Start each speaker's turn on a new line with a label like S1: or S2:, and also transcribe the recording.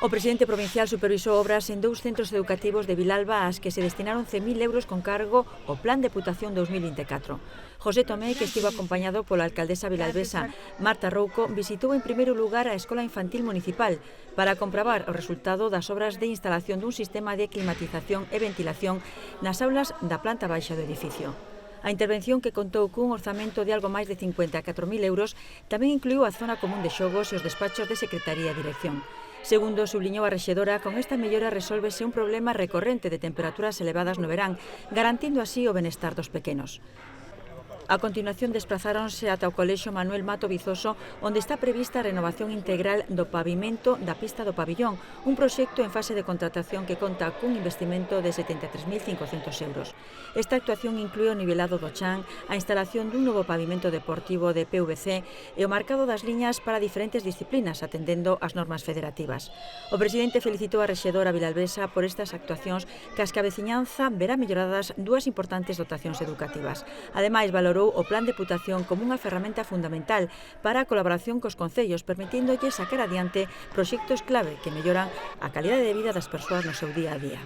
S1: O presidente provincial supervisou obras en 2 centros educativos de Vilalba ás que se destinaron 100.000 euros con cargo ao Plan Deputación 2024. José Tomé, que estivo acompañado pola alcaldesa vilalbesa Marta Rouco, visitou en primeiro lugar a Escola Infantil Municipal para comprobar o resultado das obras de instalación dun sistema de climatización e ventilación nas aulas da planta baixa do edificio. A intervención, que contou cun orzamento de algo máis de 54.000 euros, tamén incluiu a zona común de xogos e os despachos de Secretaría e Dirección. Segundo subliñou a rexedora, con esta mellora resólvese un problema recorrente de temperaturas elevadas no verán, garantindo así o benestar dos pequenos. A continuación desplazáronse ata o Colexio Manuel Mato Vizoso, onde está prevista a renovación integral do pavimento da pista do pabillón, un proxecto en fase de contratación que conta cun investimento de 73.500 euros. Esta actuación inclúe o nivelado do chan, a instalación dun novo pavimento deportivo de PVC e o marcado das liñas para diferentes disciplinas, atendendo ás normas federativas. O presidente felicitou a rexedora vilalbesa por estas actuacións, cas que a veciñanza verá melloradas 2 importantes dotacións educativas. Ademais, valorou o Plan Deputación como unha ferramenta fundamental para a colaboración cos concellos, permitíndolle sacar adiante proxectos clave que melloran a calidade de vida das persoas no seu día a día.